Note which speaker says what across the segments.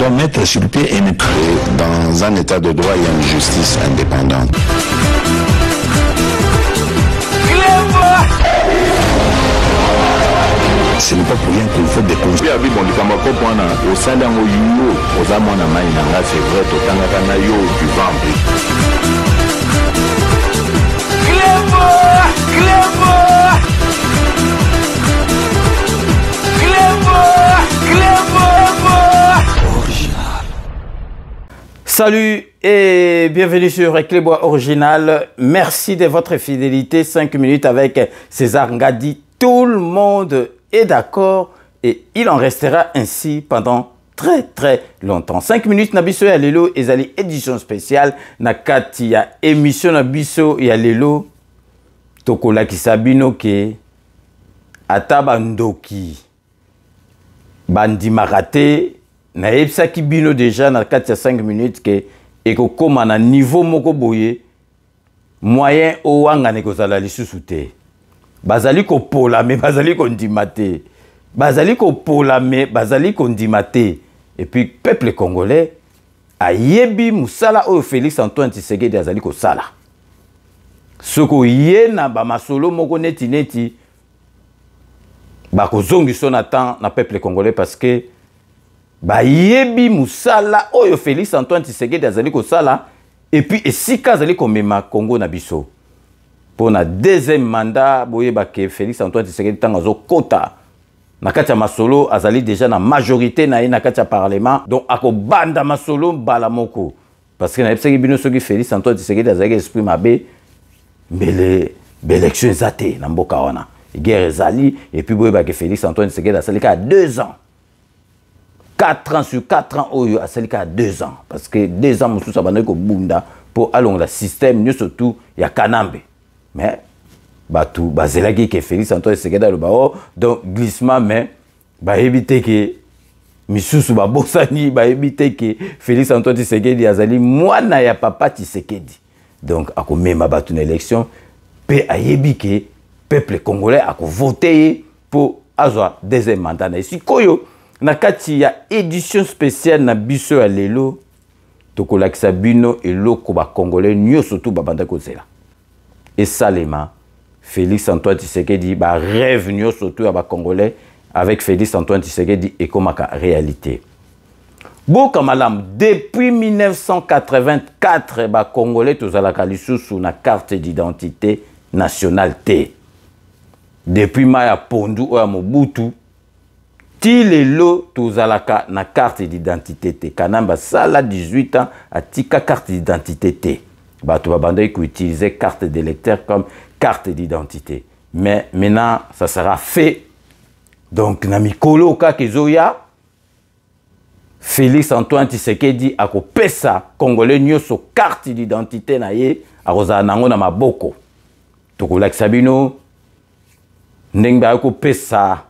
Speaker 1: doit mettre sur pied et dans un état de droit, il y a une justice indépendante. Ce n'est pas pour rien qu'il faut des conseils.
Speaker 2: Salut et bienvenue sur Clébois Original. Merci de votre fidélité. 5 minutes avec César Ngadi. Tout le monde est d'accord et il en restera ainsi pendant très longtemps. 5 minutes Nabiso ya lelo ezali édition spéciale nakati ya émission Nabiso ya lelo tokola kisabino ke ataba ndoki bandi marate na yebsaki bino déjà na kati ya 5 minutes ke ekokoma na niveau moko boye moyen owanga nekozala lisusu te bazali kopola me bazali kondima te bazali kopola me bazali kondima te et puis peuple congolais ayebi musala oyo Félix Antoine Tshisekedi azali kosala soko ye na ba masolo moko neti bakozongiso na temps na peuple congolais parce que bayebi musala oyo Félix Antoine Tshisekedi azali kosala et puis esika azali komema Congo na biso pour na deuxième mandat boyeba ke Félix Antoine Tshisekedi tanga zo kota na kati ya masolo azali déjà na majorité na ye na kati ya parlement donc akobanda masolo bala moko parce que na yebisaki bino soki Félix Antoine Tshisekedi azali esprit mabe mbele élection ezate na mboka wana guerre ezali et puis boyeba ke Félix Antoine Tshisekedi azali ka 2 ans 4 ans sur 4 ans oyo azali ka 2 ans parce que 2 ans mususu abandaki kobunda pour alongola système nyonso surtout ya kanambe mais batu bazelaki ke Félix Antoine Tshisekedi aloba oh donc glissement mais bayebite ke misusu babosani bayebite ke Félix Antoine Tshisekedi azali mwana ya papa Tshisekedi donc akomema batu na élection pe ayebi ke peuple congolais akovote pour azwa deuxième mandat na sikoyo na kati ya édition spéciale na biso ya lelo tokolakisa bino eloko ba congolais nyonso tu babanda kozela et salema Félix Antoine Tshisekedi ba rêve nyonso tu ya ba congolais avec Félix Antoine Tshisekedi et comme réalité boka malam depuis 1984 ba congolais tozalaka lisusu na carte d'identité nationale T depuis maya pondu oya mobutu ti lelo tozalaka na carte d'identité T kanamba sala 18 ans atika carte d'identité T bato babandaki ko utiliser carte d'électeur comme carte d'identité mais maintenant ça sera fait donc na mikolo ka kezoya Félix Antoine Tshisekedi akopesa congolais nyonso carte d'identité na ye akozala nango na maboko tokolakisa bino ndenge akopesa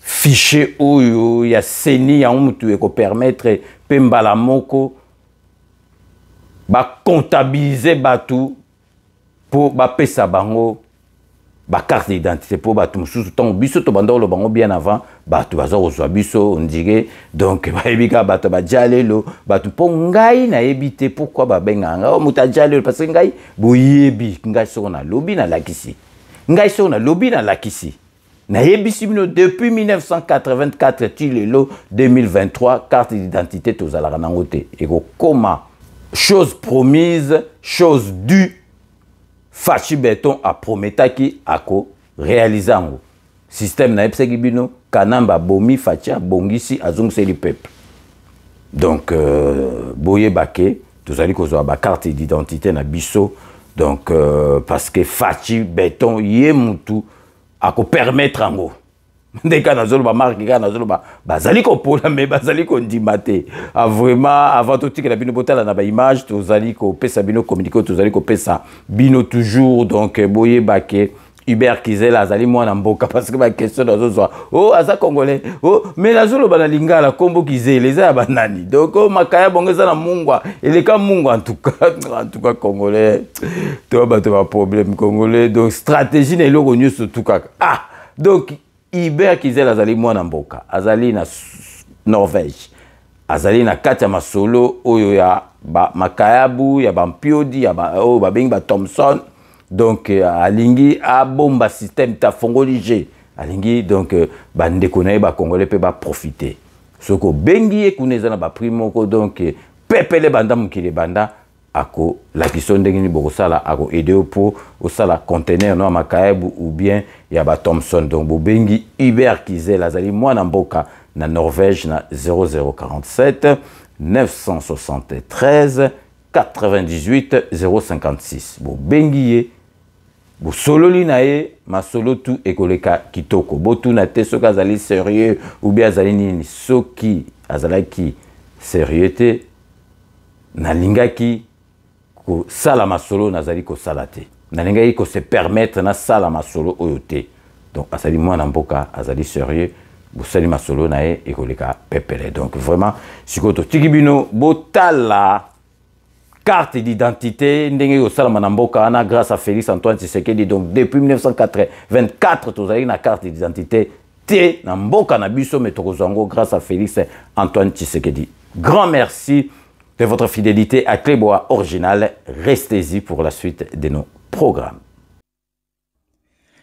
Speaker 2: fichier oyo ya seni ya mutu eko permettre pe mbala moko ba comptabiliser batu pour ba pesa bango ba carte d'identité pour batu mususu tant biso to bandolo bango bien avant batu bazo kozwa biso on dirait donc ba ebika batu ba jalelo batu po ngai na ebité pourquoi ba benganga o muta jalelo parce que ngai boyebi ngai so na lobby na lakisi ngai so na lobby na lakisi na yebisi bino depuis 1984 ti lelo 2023 carte d'identité tozalaka nango te eko koma chose promise chose due Fachi Beton a prometaki ako réaliser ango système na yebisaki bino kanamba bomi Fachi bongisi azongiseli peuple donc boye bake tozali kozwa ba carte d'identité na biso donc parce que Fachi Beton ye mutu ako permettre ango ndeka nazolo ba marque ka nazolo ba bazali ko pola mais bazali ko ndimate vraiment avant tout que la bino botala na ba image tozali ko pesa bino communiquer tozali ko pesa bino toujours donc boye bake Hubert Kizela azali mwana mboka parce que ba question nazo oh aza congolais oh mais nazolo ba na lingala kombo Kizela eza ba nani donc oh makaya bongeza na mungwa eleka mungwa en tout cas congolais to ba problème congolais donc stratégie na eloko nyuso tout kaka ah donc Hubert Kizela azali mwana mboka azali na Norvège azali na kati ya masolo oyo ya makayabu ya bampiodi ya oyo babengi Thompson. Donc alingi abomba système ta fongoli G alingi donc bandeko na ye ba congolais pe ba profiter soko bengi e kuneza na ba primo ko donc pepele banda mukile banda ako la question ndenge ni boko sala ako aider pour au sala conteneur no makayabu ou bien ya ba Thompson. Donc bo bengi Hubert Kizel azali mwana mboka na Norvège na 0047 973 98 056 bo bengi ye bo sololi na ye masolo tu ekoleka kitoko botu na te soki azali sérieux ou bien azali nini soki azalaki sérieux te nalingaki kosala masolo nazali kosala te nalingaki kose permettre nasala masolo oyo te. Donc azali mwana mboka azali sérieux bosali masolo na ye ekoleka pepele. Donc vraiment sikoyo totiki bino botala carte d'identité ndenge osala manamboka ana grâce à Félix Antoine Tshisekedi. Donc depuis 1984 tozali na carte d'identité te na mboka na biso mais tokozango grâce à Félix Antoine Tshisekedi. Grand merci de votre fidélité à Clébois Original. Restez-y pour la suite de nos programmes.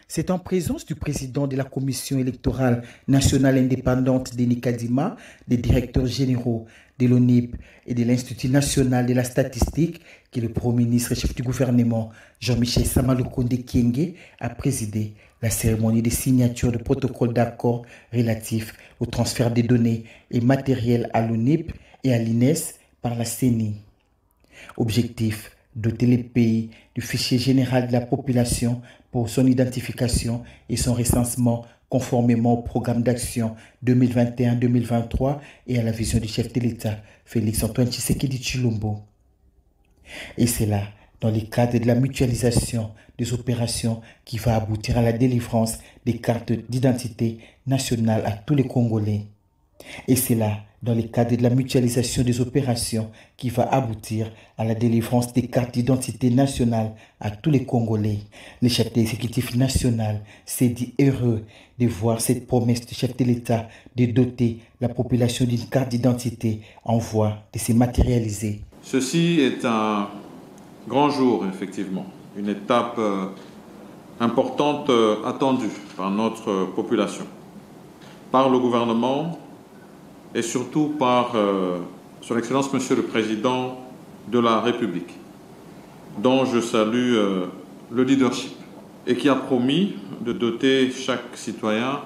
Speaker 3: C'est en présence du président de la Commission électorale nationale indépendante Denis Kadima, des directeurs généraux de l'ONIP et de l'Institut national de la statistique que le Premier ministre et chef du gouvernement Jean-Michel Sama-Lukonde Kyenge a présidé la cérémonie de signature de protocole d'accord relatif au transfert des données et matériel à l'ONIP et à l'INES par la CENI. Objectif: doter les pays du fichier général de la population pour son identification et son recensement conformément au programme d'action 2021-2023 et à la vision du chef de l'État, Félix Antoine Tshisekedi Tshilombo. Et c'est là, dans le cadre de la mutualisation des opérations, qui va aboutir à la délivrance des cartes d'identité nationale à tous les Congolais. Et c'est là, dans le cadre de la mutualisation des opérations, qui va aboutir à la délivrance des cartes d'identité nationale à tous les Congolais. Le chef de l'exécutif national s'est dit heureux de voir cette promesse du chef de l'État de doter la population d'une carte d'identité en voie de se matérialiser.
Speaker 4: Ceci est un grand jour, effectivement, une étape importante attendue par notre population, par le gouvernement et surtout par Son Excellence Monsieur le Président de la République, dont je salue le leadership et qui a promis de doter chaque citoyen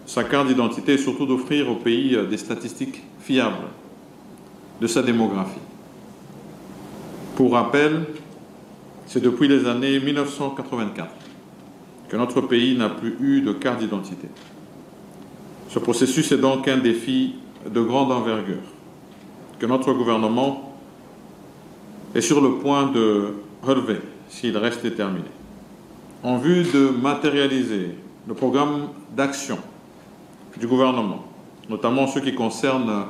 Speaker 4: sa carte d'identité et surtout d'offrir au pays des statistiques fiables de sa démographie. Pour rappel, c'est depuis les années 1984 que notre pays n'a plus eu de carte d'identité. Ce processus est donc un défi de grande envergure que notre gouvernement est sur le point de relever s'il reste déterminé. En vue de matérialiser le programme d'action du gouvernement, notamment ceux qui concernent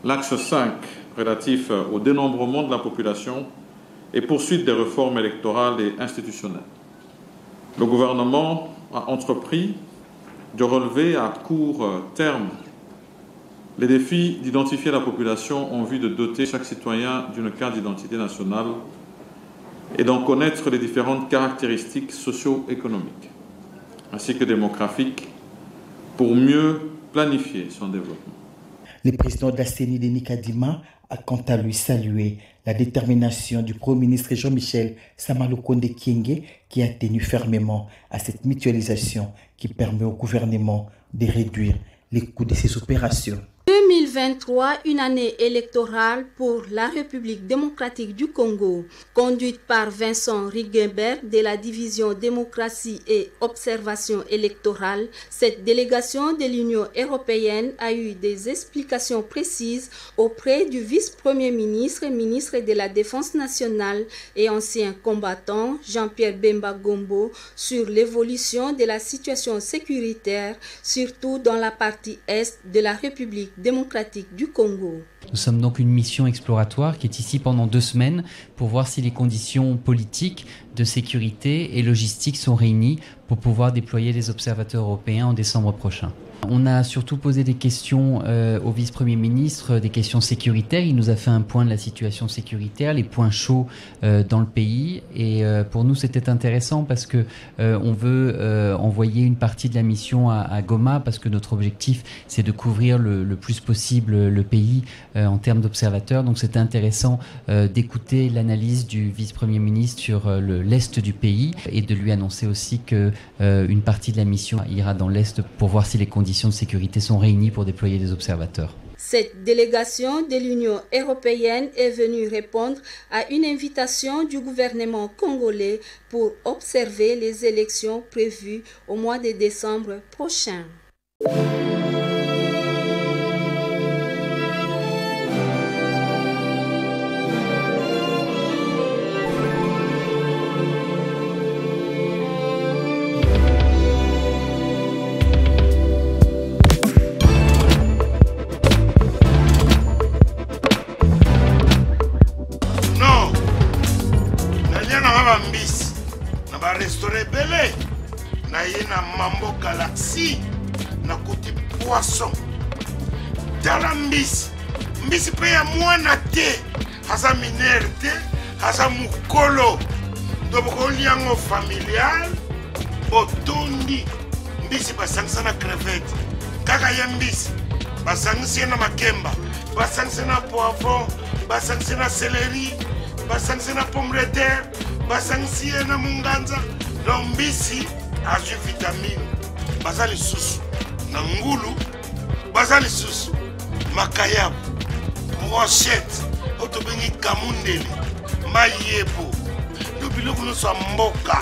Speaker 4: l'axe 5 relatif au dénombrement de la population et poursuite des réformes électorales et institutionnelles. Le gouvernement a entrepris de relever à court terme les défis d'identifier la population en vue de doter chaque citoyen d'une carte d'identité nationale et d'en connaître les différentes caractéristiques socio-économiques ainsi que démographiques pour mieux planifier son développement.
Speaker 3: Le président de la CENI, Denis Kadima, a quant à lui salué la détermination du Premier ministre Jean-Michel Sama-Lukonde Kyenge qui a tenu fermement à cette mutualisation qui permet au gouvernement de réduire les coûts de ces opérations.
Speaker 5: 2023, une année électorale pour la République démocratique du Congo, conduite par Vincent Rigenberg de la division démocratie et observation électorale. Cette délégation de l'Union européenne a eu des explications précises auprès du vice-premier ministre, ministre de la Défense nationale et ancien combattant Jean-Pierre Bemba Gombo sur l'évolution de la situation sécuritaire, surtout dans la partie est de la République démocratique du Congo.
Speaker 6: Nous sommes donc une mission exploratoire qui est ici pendant 2 semaines pour voir si les conditions politiques, de sécurité et logistiques sont réunies pour pouvoir déployer les observateurs européens en décembre prochain. On a surtout posé des questions au vice-premier ministre, des questions sécuritaires. Il nous a fait un point de la situation sécuritaire, les points chauds dans le pays. Et pour nous, c'était intéressant parce que on veut envoyer une partie de la mission à Goma parce que notre objectif, c'est de couvrir le plus possible le pays en termes d'observateurs. Donc c'était intéressant d'écouter l'analyse du vice-premier ministre sur l'est du pays et de lui annoncer aussi qu'une partie de la mission ira dans l'est pour voir si les conditions de sécurité sont réunies pour déployer des observateurs.
Speaker 5: Cette délégation de l'Union européenne est venue répondre à une invitation du gouvernement congolais pour observer les élections prévues au mois de décembre prochain.
Speaker 7: Mambo Galaxy na kuti poisson dala mbisi pe ya mwana te haza minere te haza mukolo ndoboko liango familial botondi mbisi basangisa na crevette kaka ya mbisi basangisa na makemba basangisa na poivron basangisa na céleri basangisa na pomme de terre basangisa na munganza na mbisi azu vitamine bazali susu na ngulu bazali susu makayabu brochette otobengi kamundeli mayebo biloko nyonso ya mboka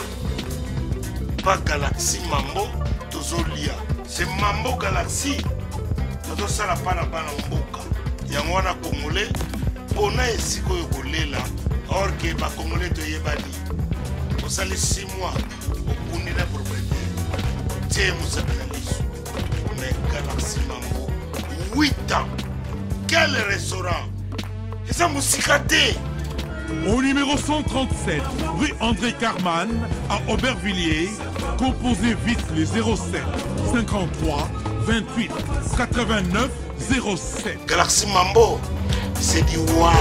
Speaker 7: pa Galaxy Mambo tozolia c'est Mambo Galaxy tozosala pana bana mboka yango wana congolais mpona esika oyo kolela or ke bacongolais toyebani osali 6 mois okundi na propriétaire tie mosaka na liso mais Galaxy Mambo 8 ans quel restaurant eza mosika te.
Speaker 8: Au numéro 137, rue André Carman, à Aubervilliers, composez vite les 07 53 28 89 07.
Speaker 7: Galaxy Mambo, c'est du wow.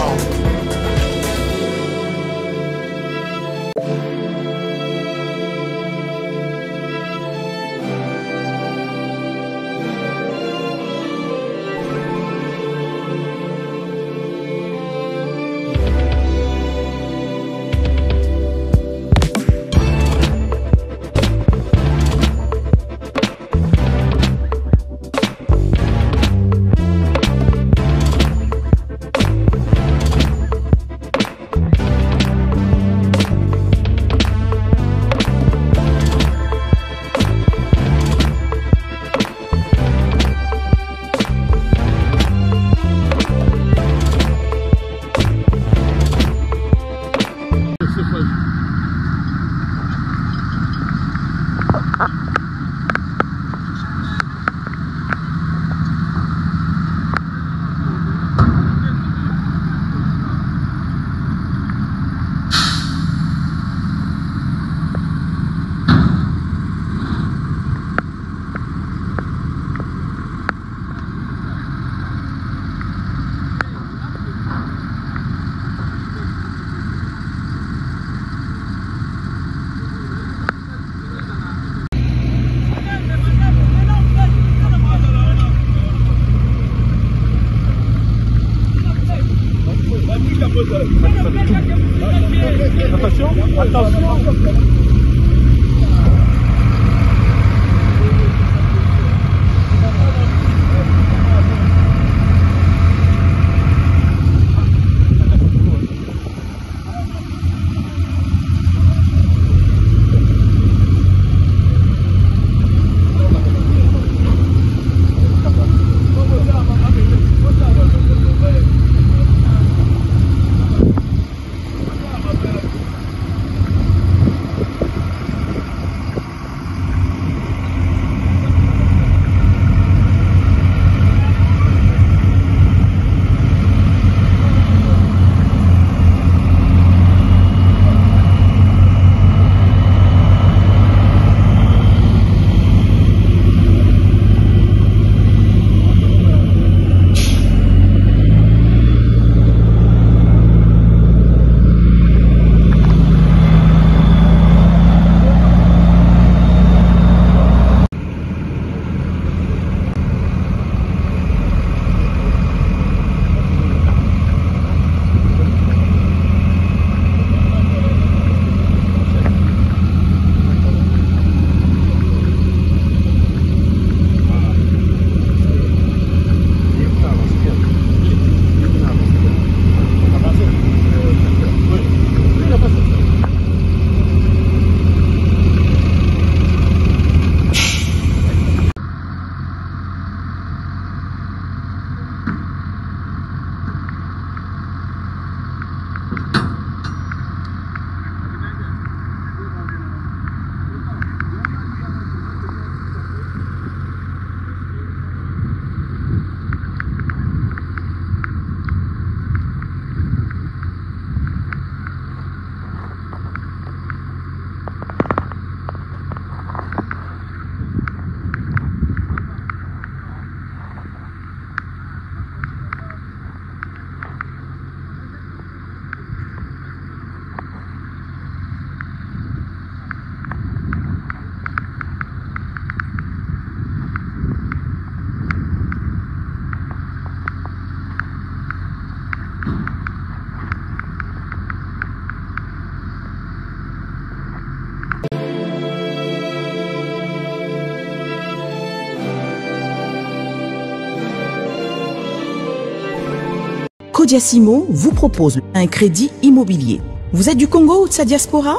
Speaker 9: Codiasimo vous propose un crédit immobilier. Vous êtes du Congo ou de sa diaspora?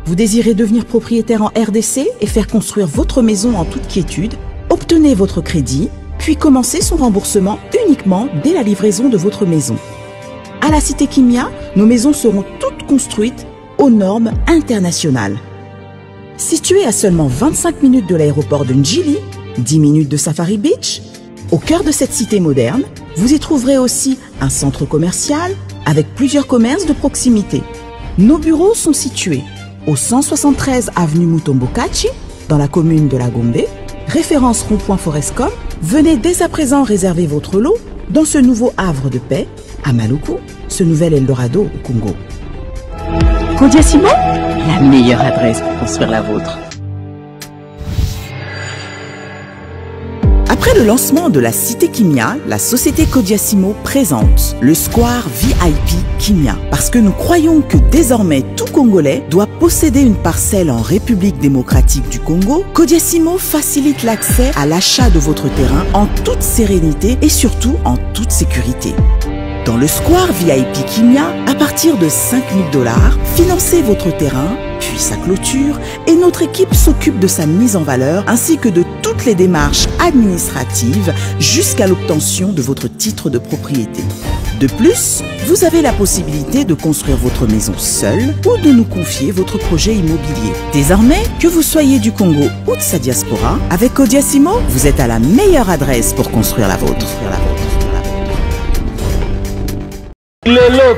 Speaker 9: Vous désirez devenir propriétaire en RDC et faire construire votre maison en toute quiétude? Obtenez votre crédit, puis commencez son remboursement uniquement dès la livraison de votre maison. À la Cité Kimia, nos maisons seront toutes construites aux normes internationales. Située à seulement 25 minutes de l'aéroport de Njili, 10 minutes de Safari Beach, au cœur de cette cité moderne, vous y trouverez aussi un centre commercial avec plusieurs commerces de proximité. Nos bureaux sont situés au 173 avenue Mutombokachi, dans la commune de la Gombe, référence rond-point Forescom. Venez dès à présent réserver votre lot dans ce nouveau havre de paix à Maluku, ce nouvel Eldorado au Congo. Codiasimo, la meilleure adresse pour construire la vôtre. Après le lancement de la Cité Kimia, la société Codiasimo présente le Square VIP Kimia. Parce que nous croyons que désormais tout Congolais doit posséder une parcelle en République démocratique du Congo, Codiasimo facilite l'accès à l'achat de votre terrain en toute sérénité et surtout en toute sécurité. Dans le Square VIP Kimia, à partir de 5 000 $, financez votre terrain, puis sa clôture, et notre équipe s'occupe de sa mise en valeur ainsi que de toutes les démarches administratives jusqu'à l'obtention de votre titre de propriété. De plus, vous avez la possibilité de construire votre maison seule ou de nous confier votre projet immobilier. Désormais, que vous soyez du Congo ou de sa diaspora, avec Codiasimo, vous êtes à la meilleure adresse pour construire la vôtre.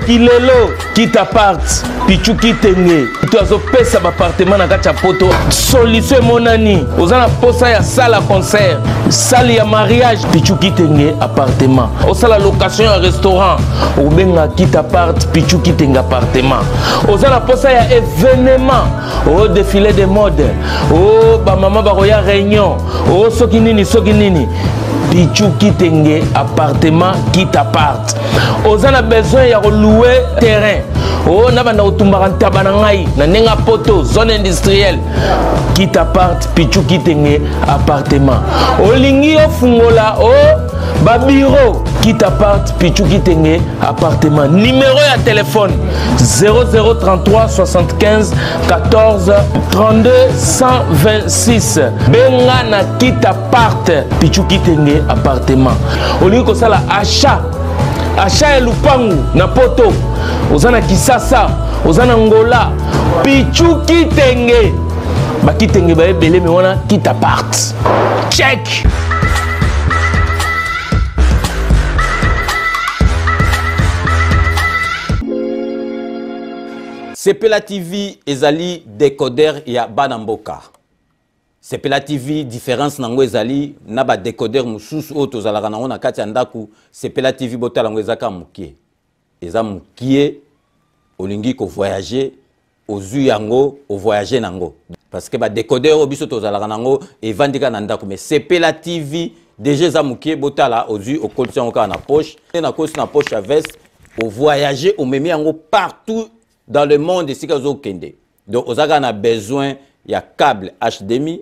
Speaker 10: Kilelo, quitte part, pichu kitenge, tu as opé sa appartement na kati ya poto, solution monani, ozana posa ya sala concert, salle ya mariage, pichu kitenge appartement, osala location ya restaurant, obenga quitte part, pichu kitenge appartement, ozana posa ya événement, o défilé de mode, o ba mama ba roya réunion, o soki nini. Pichu kitenge appartement quitte appart. Ozana besoin ya louer terrain. Oh na bana otumbaka ntaba na ngai na nenga poto zone industrielle quitte appart pichu kitenge appartement. Olingi ofungola o ba bureau quitte appart pichu kitenge appartement. Numéro ya téléphone 0033 75 14 32 126. Benga na quitte appart pichu kitenge appartement. Olingi ko sala achat ya lupangu na poto. Ozana Kisasa, ozana Ngola, pichu kitenge. Ba kitenge ba ebele me wana quitte appart. Check.
Speaker 2: Sepela TV ezali décodeur ya Banamboka. Sepela TV différence nango ezali na ba décodeur mususu o tozalaka nango na kati ya ndaku. Sepela TV botala ngo ezaka mukie. Eza mukie olingi ko voyager ozu yango o voyager nango. Parce que ba décodeur o biso tozalaka nango evandika na ndaku mais Sepela TV déjà eza mukie botala ozu o kolisa ngo na poche na kosi na poche à veste o voyager o memi yango partout dans le monde ici kazo kende. Donc ozaka na besoin ya câble HDMI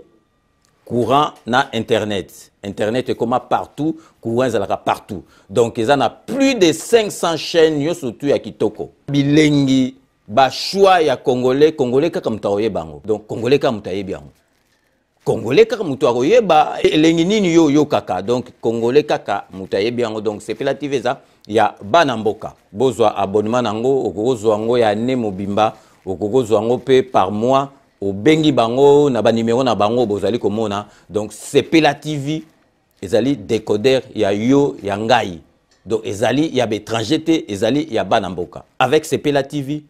Speaker 2: courant na internet. Internet est comme partout, courant est partout. Donc ils en a plus de 500 chaînes yo surtout ya kitoko. Bilengi ba choix ya congolais kaka mutaoye bango. Donc congolais kaka mutaye bango. Congolais kaka mutaoye ba elengi nini yo kaka. Donc congolais kaka mutaye bango. Donc c'est Sepela TV ça ya Banamboka. Bozwa abonnement nango okozwa ngo ya ne mobimba okozwa ngo pe par mois. Au bengi bango na ba numéro na bango bozali komona. Donc Sepela TV ezali décodeur ya yo ya ngai. Donc ezali ya étranger te ezali ya Banamboka. Avec Sepela TV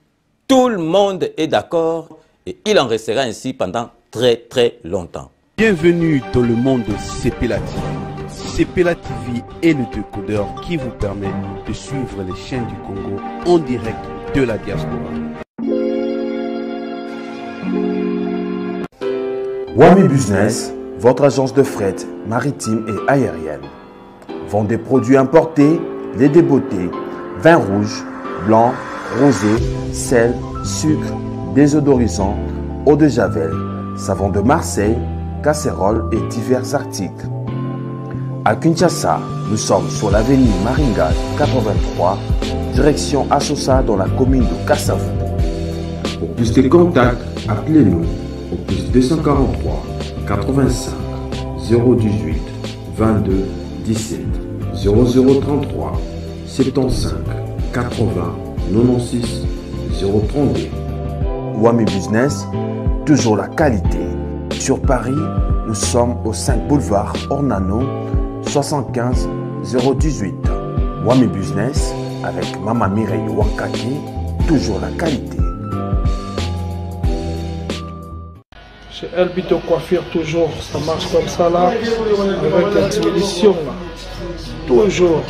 Speaker 2: tout le monde est d'accord et il en restera ainsi pendant très longtemps.
Speaker 11: Bienvenue dans le monde de Sepela TV. Sepela TV est le décodeur qui vous permet de suivre les chaînes du Congo en direct de la diaspora.
Speaker 1: Wami Business, votre agence de fret maritime et aérienne. Vend des produits importés, lait de beauté, vin rouge, blanc, rosé, sel, sucre, désodorisant, eau de javel, savon de Marseille, casseroles et divers articles. À Kinshasa, nous sommes sur l'avenue Maringa 83, direction Assosa dans la commune de Kassavu. Pour plus de contacts, appelez-nous au plus 243 85 018 22 17 0033 75 80 96 032. Wami Business, toujours la qualité. Sur Paris, nous sommes au 5 boulevard Ornano 75 018. Wami Business avec Mama Mireille Wankaki, toujours la qualité.
Speaker 12: Chez Elbito Coiffure, toujours, ça marche comme ça là, avec l'expédition là. Toujours.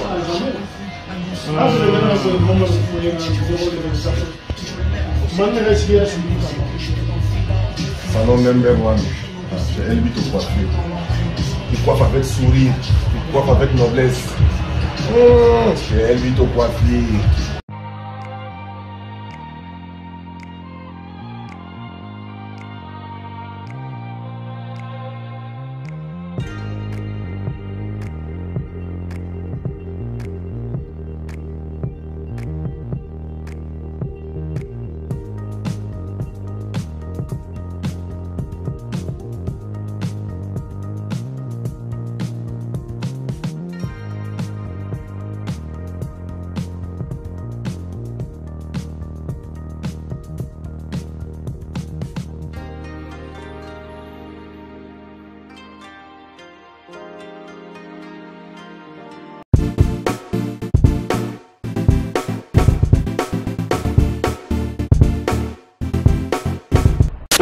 Speaker 13: Salon number one, chez Elbito Coiffure. Il coiffe avec sourire, il coiffe avec noblesse. Chez Elbito Coiffure.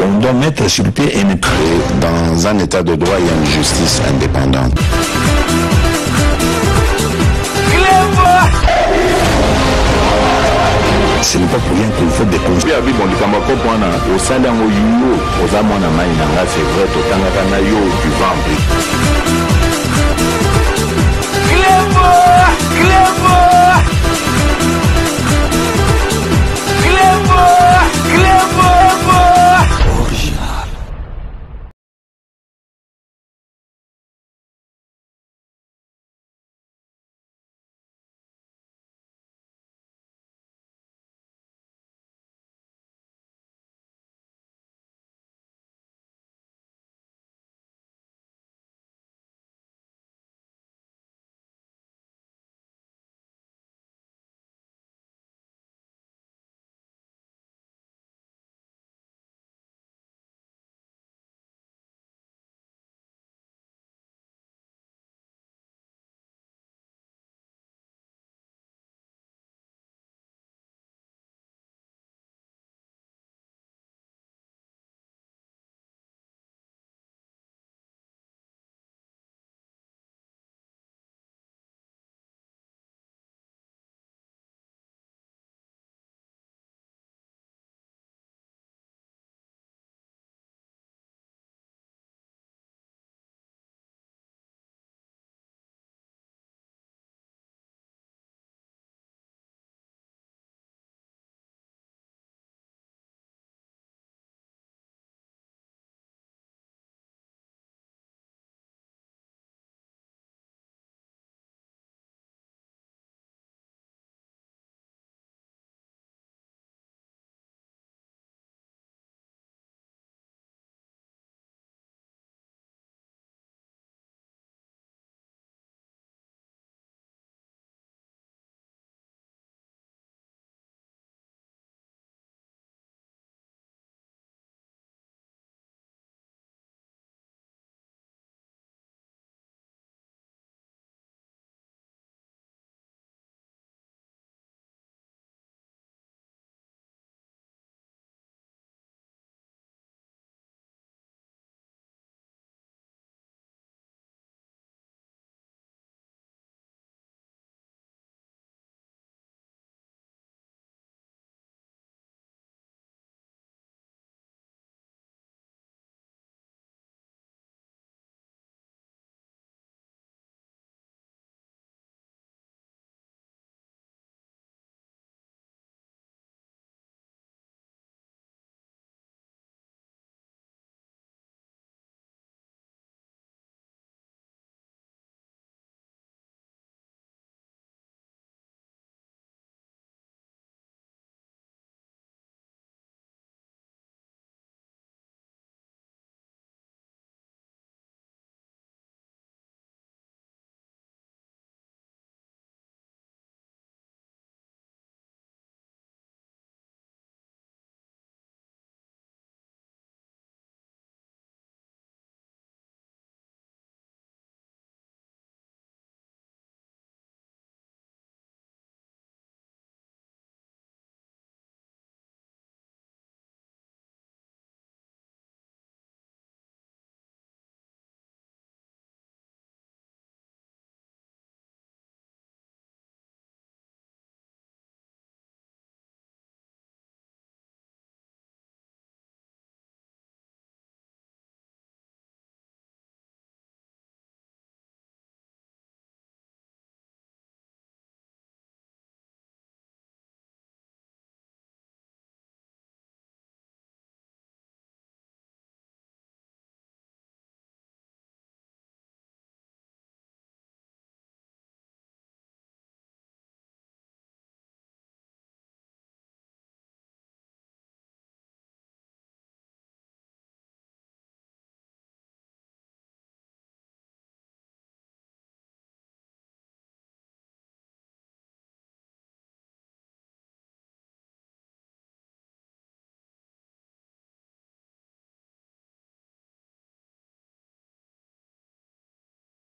Speaker 14: On doit mettre sur pied et créer dans un état de droit et une justice indépendante. Ce n'est pas pour rien qu'il faut des conseils. Au sein d'un OIO, aux amants à Maïnanga, c'est vrai, au Tangatanayo, du ventre.